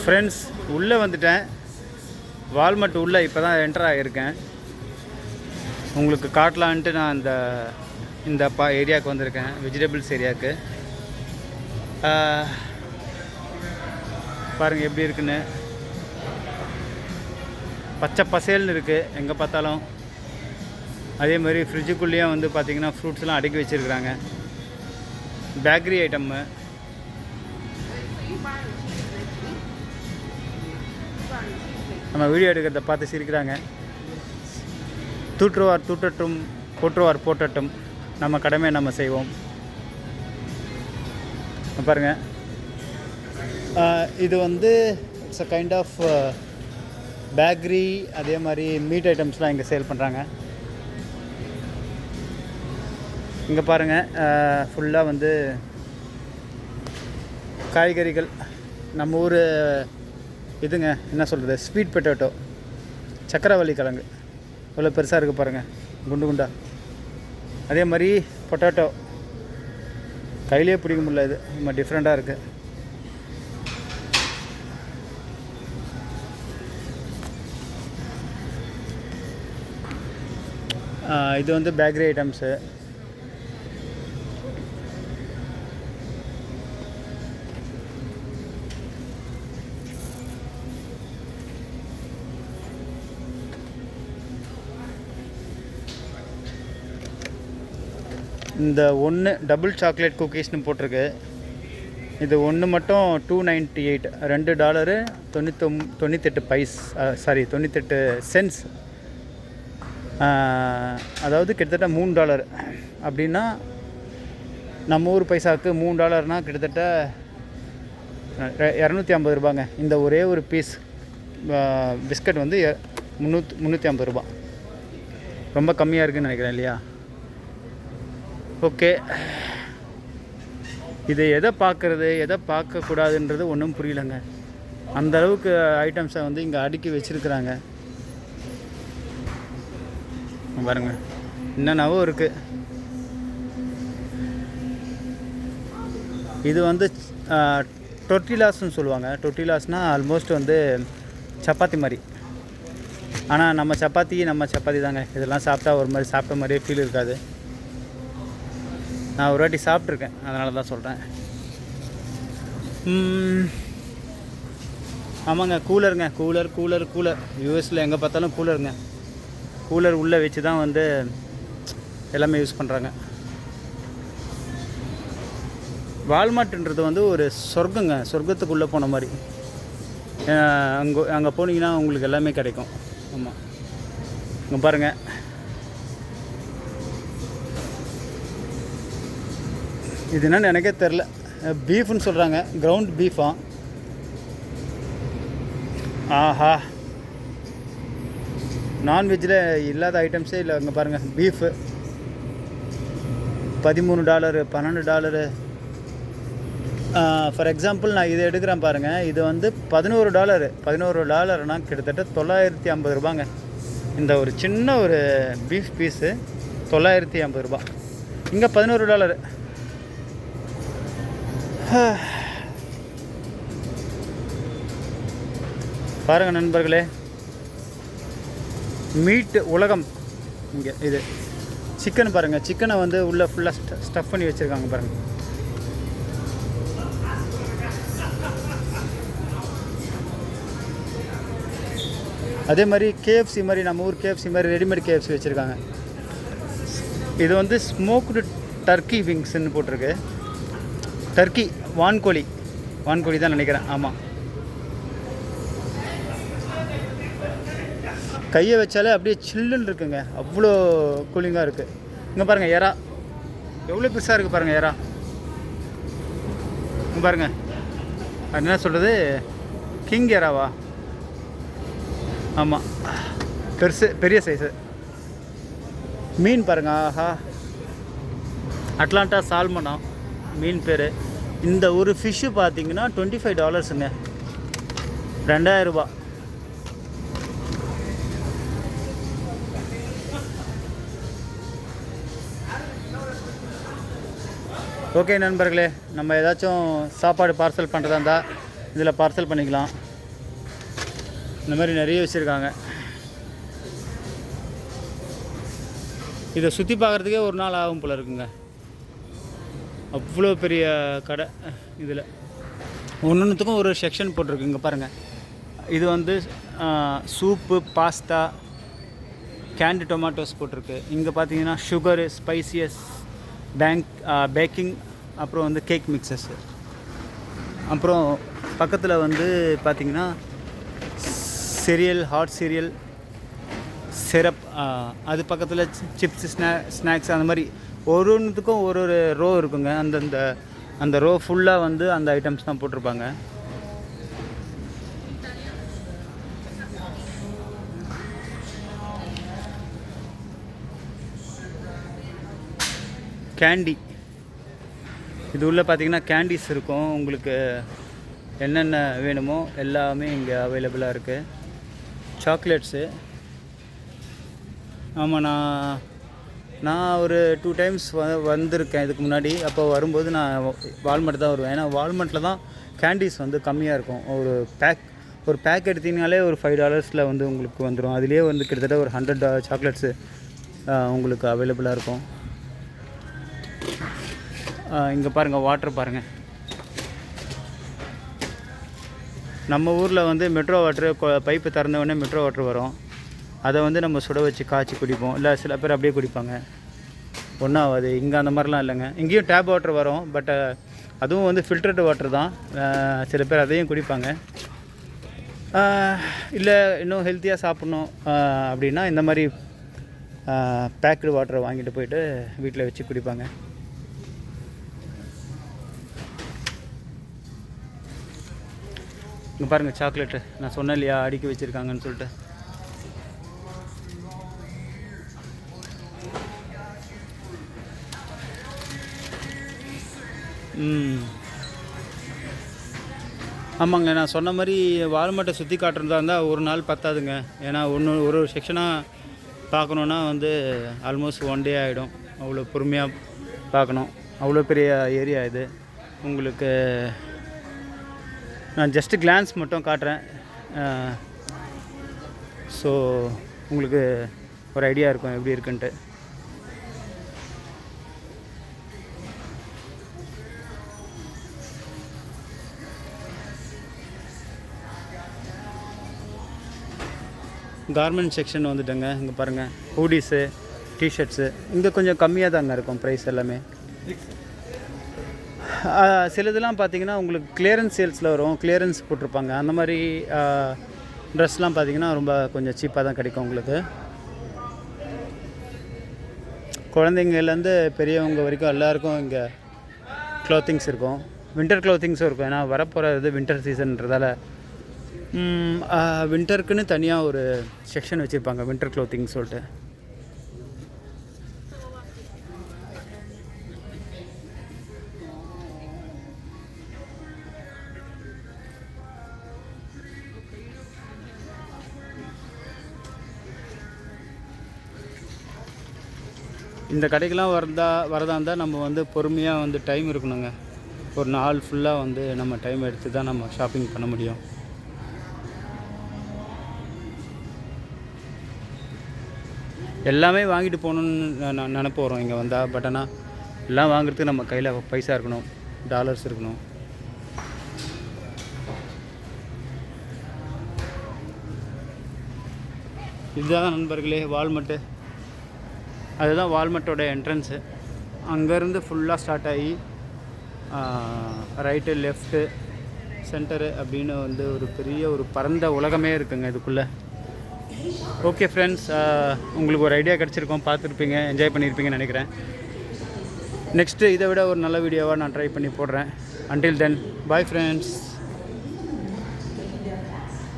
Friends, உள்ளே வந்துட்டேன். Walmart உள்ளே இப்போ தான் என்டர் ஆகியிருக்கேன். உங்களுக்கு காட்டலான்ட்டு நான் இந்த ஏரியாவுக்கு வந்திருக்கேன், வெஜிடபிள்ஸ் ஏரியாவுக்கு. பாருங்கள் எப்படி இருக்குன்னு. பச்சை பசேல்னு இருக்குது எங்கே பார்த்தாலும். அதே மாதிரி ஃப்ரிட்ஜுக்குள்ளேயும் வந்து பார்த்திங்கன்னா ஃப்ரூட்ஸ்லாம் அடுக்கி வச்சுருக்குறாங்க. Bakery item. நம்ம வீடியோ எடுக்கிறத பார்த்து சிரிக்கிறாங்க. தூற்றுவார் தூட்டட்டும், போற்றுவார் போட்டட்டும், நம்ம கடமையை நம்ம செய்வோம். பாருங்கள், இது வந்து it's a kind of bakery. அதே மாதிரி மீட் ஐட்டம்ஸ்லாம் இங்கே சேல் பண்ணுறாங்க. இங்கே பாருங்கள், ஃபுல்லாக வந்து காய்கறிகள். நம்ம ஊர் இதுங்க, என்ன சொல்கிறது, ஸ்வீட் பொட்டேட்டோ, சக்கரவள்ளி கிழங்கு இவ்வளோ பெருசாக இருக்குது பாருங்கள், குண்டு குண்டா. அதே மாதிரி பொட்டேட்டோ கையிலே பிடிக்க முடியல, இது ரொம்ப டிஃப்ரெண்ட்டாக இருக்குது. இது வந்து பேக்கரி ஐட்டம்ஸு. இந்த ஒன்று டபுள் சாக்லேட் குக்கீஸ்னு போட்டிருக்கு. இது ஒன்று மட்டும் $2.98, $2 98 சென்ட்ஸ். அதாவது கிட்டத்தட்ட $3. அப்படின்னா நம்ம ஊர் பைசாவுக்கு $3 கிட்டத்தட்ட 250 ரூபாங்க. இந்த ஒரே ஒரு பீஸ் பிஸ்கட் வந்து 350 ரூபா. ரொம்ப கம்மியாக இருக்குதுன்னு நினைக்கிறேன் இல்லையா? ஓகே, இது எதை பார்க்குறது எதை பார்க்கக்கூடாதுன்றது ஒன்றும் புரியலைங்க. அந்தளவுக்கு ஐட்டம்ஸை வந்து இங்கே அடுக்கி வச்சுருக்குறாங்க பாருங்கள். என்னென்னவோ இருக்குது. இது வந்து டொர்ட்டிலாஸ்ன்னு சொல்லுவாங்க. டொர்ட்டிலாஸ்னால் ஆல்மோஸ்ட் வந்து சப்பாத்தி மாதிரி. ஆனால் நம்ம சப்பாத்தி தாங்க. இதெல்லாம் சாப்பிட்டா ஒரு மாதிரி சாப்பிட்ட மாதிரியே ஃபீல் இருக்காது. நான் ஒரு வாட்டி சாப்பிட்ருக்கேன், அதனால தான் சொல்கிறேன். ஆமாங்க, கூலருங்க, கூலர். யூஎஸில் எங்கே பார்த்தாலும் கூலருங்க. கூலர் உள்ளே வச்சு தான் வந்து எல்லாமே யூஸ் பண்ணுறாங்க. வால்மார்ட்ன்றது வந்து ஒரு சொர்க்கங்க, சொர்க்கத்துக்குள்ளே போன மாதிரி. அங்கே போனீங்கன்னா உங்களுக்கு எல்லாமே கிடைக்கும். ஆமாம், இங்கே பாருங்கள். இது என்னன்னு எனக்கே தெரில. பீஃப்னு சொல்கிறாங்க, கிரவுண்ட் பீஃபா. ஆஹா, நான்வெஜ்ஜில் இல்லாத ஐட்டம்ஸே இல்லை. இங்கே பாருங்கள், பீஃபு $13, $12. ஃபார் எக்ஸாம்பிள் நான் இதை எடுக்கிறேன் பாருங்கள். இது வந்து $11 கிட்டத்தட்ட 950 ரூபாங்க. இந்த ஒரு சின்ன ஒரு பீஃப் பீஸு 950 ரூபா. இங்கே $11. பாருங்கள் நண்பர்களே, மீட் உலகம். இங்கே இது சிக்கன் பாருங்கள். சிக்கனை வந்து உள்ளே ஃபுல்லாக ஸ்டஃப் பண்ணி வச்சுருக்காங்க பாருங்கள். அதே மாதிரி KFC மாதிரி, நம்ம ஊர் KFC மாதிரி ரெடிமேட் KFC வச்சுருக்காங்க. இது வந்து ஸ்மோக்டு டர்க்கி விங்ஸ்ன்னு போட்டிருக்கு. டர்க்கி வான்கோழி தான் நினைக்கிறேன். ஆமாம், கையை வச்சாலே அப்படியே சில்லுன்னு இருக்குங்க, அவ்வளோ கூலிங்காக இருக்குது. இங்கே பாருங்கள், எறா எவ்வளோ பெருசாக இருக்குது பாருங்கள். எறா இங்கே பாருங்கள். அது என்ன சொல்கிறது, கிங் எறாவா? ஆமாம், பெரிய சைஸு. மீன் பாருங்கள். ஆஹா, அட்லாண்டா சால்மனா மீன் பேர். இந்த ஒரு ஃபிஷ்ஷு பார்த்தீங்கன்னா $25ங்க, 2000 ரூபா. ஓகே நண்பர்களே, நம்ம ஏதாச்சும் சாப்பாடு பார்சல் பண்ணுறதா இருந்தால் இதில் பார்சல் பண்ணிக்கலாம். இந்த மாதிரி நிறைய வச்சுருக்காங்க. இதை சுற்றி பார்க்குறதுக்கே ஒரு நாள் ஆகும் போல் இருக்குங்க. அவ்வளோ பெரிய கடை. இதில் ஒன்றுத்துக்கும் ஒரு செக்ஷன் போட்டிருக்கு. இங்கே பாருங்கள், இது வந்து சூப்பு, பாஸ்தா, கேண்டு டொமேட்டோஸ் போட்டிருக்கு. இங்கே பார்த்தீங்கன்னா சுகரு, ஸ்பைசியஸ், பேக்கிங், அப்புறம் வந்து கேக் மிக்சஸ்ஸு. அப்புறம் பக்கத்தில் வந்து பார்த்திங்கன்னா சீரியல், ஹாட் சீரியல், சிரப், அது பக்கத்தில் சிப்ஸ், ஸ்நாக்ஸ், அந்த மாதிரி ஒரு ஒன்றுத்துக்கும் ஒரு ஒரு ரோ இருக்குங்க. அந்த ரோ ஃபுல்லாக வந்து அந்த ஐட்டம்ஸ் தான் போட்டிருப்பாங்க. கேண்டி, இது உள்ள பார்த்திங்கன்னா கேண்டீஸ் இருக்கும். உங்களுக்கு என்னென்ன வேணுமோ எல்லாமே இங்கே அவைலபிளாக இருக்குது. சாக்லேட்ஸு, ஆமாம், நான் ஒரு 2 டைம்ஸ் வந்திருக்கேன் இதுக்கு முன்னாடி. அப்போ வரும்போது நான் வால்மார்ட் தான் வருவேன். ஏன்னா வால்மார்ட்டில் தான் கேண்டீஸ் வந்து கம்மியாக இருக்கும். ஒரு பேக் எடுத்திங்கனாலே ஒரு $5 வந்து உங்களுக்கு வந்துடும். அதுலேயே வந்து கிட்டத்தட்ட ஒரு 100 சாக்லேட்ஸு உங்களுக்கு அவைலபிளாக இருக்கும். இங்கே பாருங்கள், வாட்டர் பாருங்கள். நம்ம ஊரில் வந்து மெட்ரோ வாட்ரு, பைப்பு திறந்தவுடனே மெட்ரோ வாட்ரு வரும். அதை வந்து நம்ம சுட வச்சு காய்ச்சி குடிப்போம். இல்லை சில பேர் அப்படியே குடிப்பாங்க, ஒன்றாவது. இங்கே அந்த மாதிரிலாம் இல்லைங்க. இங்கேயும் டேப் வாட்டர் வரும், பட் அதுவும் வந்து ஃபில்டர்டு வாட்டர் தான். சில பேர் அதையும் குடிப்பாங்க. இல்லை இன்னும் ஹெல்த்தியாக சாப்பிட்ணும் அப்படின்னா இந்த மாதிரி பேக்டு வாட்டரை வாங்கிட்டு போயிட்டு வீட்டில் வச்சு குடிப்பாங்க. இங்கே பாருங்கள், சாக்லேட்டு நான் சொன்னேன் இல்லையா, அடுக்கி வச்சுருக்காங்கன்னு சொல்லிட்டு. ஆமாங்க, நான் சொன்ன மாதிரி வால்மார்ட்டை சுற்றி காட்டுறதா இருந்தால் ஒரு நாள் பத்தாதுங்க. ஏன்னா ஒரு செக்ஷனாக பார்க்கணுன்னா வந்து ஆல்மோஸ்ட் 1 டே ஆகிடும். அவ்வளோ பொறுமையாக பார்க்கணும். அவ்வளோ பெரிய ஏரியா இது. உங்களுக்கு நான் ஜஸ்ட்டு கிளான்ஸ் மட்டும் காட்டுறேன். ஸோ உங்களுக்கு ஒரு ஐடியா இருக்கும் எப்படி இருக்குன்ட்டு. கார்மெண்ட் செக்ஷன் வந்துட்டேங்க. இங்கே பாருங்கள், ஹூடிஸு, டிஷர்ட்ஸு இங்கே கொஞ்சம் கம்மியாக தாங்க இருக்கும் ப்ரைஸ் எல்லாமே. சிலதெல்லாம் பார்த்தீங்கன்னா உங்களுக்கு கிளியரன்ஸ் சேல்ஸில் வரும், கிளியரன்ஸ் போட்டிருப்பாங்க. அந்த மாதிரி ட்ரெஸ்லாம் பார்த்தீங்கன்னா ரொம்ப கொஞ்சம் சீப்பாக தான் கிடைக்கும் உங்களுக்கு. குழந்தைங்கள்லேருந்து பெரியவங்க வரைக்கும் எல்லாருக்கும் இங்கே க்ளோத்திங்ஸ் இருக்கும். வின்டர் க்ளோத்திங்ஸும் இருக்கும். ஏன்னா வரப்போகிறது வின்டர் சீசன்றதால வின்டருக்குன்னு தனியாக ஒரு செக்ஷன் வச்சுருப்பாங்க, வின்டர் க்ளோத்திங் சொல்லிட்டு. இந்த கடைக்கெலாம் வரதா இருந்தால் நம்ம வந்து பொறுமையாக வந்து டைம் இருக்கணுங்க. ஒரு நாள் ஃபுல்லாக வந்து நம்ம டைம் எடுத்து தான் நம்ம ஷாப்பிங் பண்ண முடியும். எல்லாமே வாங்கிட்டு போகணுன்னு நினப்பு வரும் இங்கே வந்தால். பட் ஆனால் எல்லாம் வாங்குறதுக்கு நம்ம கையில் பைசா இருக்கணும், டாலர்ஸ் இருக்கணும். இதுதான் நண்பர்களே வால்மார்ட்டு. அதுதான் வால்மார்ட்டோட என்ட்ரன்ஸு. அங்கேருந்து ஃபுல்லாக ஸ்டார்ட் ஆகி ரைட்டு, லெஃப்ட்டு, சென்டரு அப்படின்னு வந்து ஒரு பெரிய ஒரு பரந்த உலகமே இருக்குங்க இதுக்குள்ளே. ஓகே ஃப்ரெண்ட்ஸ், உங்களுக்கு ஒரு ஐடியா கிடச்சிருக்கோம், பார்த்துருப்பீங்க, என்ஜாய் பண்ணியிருப்பீங்கன்னு நினைக்கிறேன். நெக்ஸ்ட்டு இதை விட ஒரு நல்ல வீடியோவாக நான் ட்ரை பண்ணி போடுறேன். Until then, bye friends.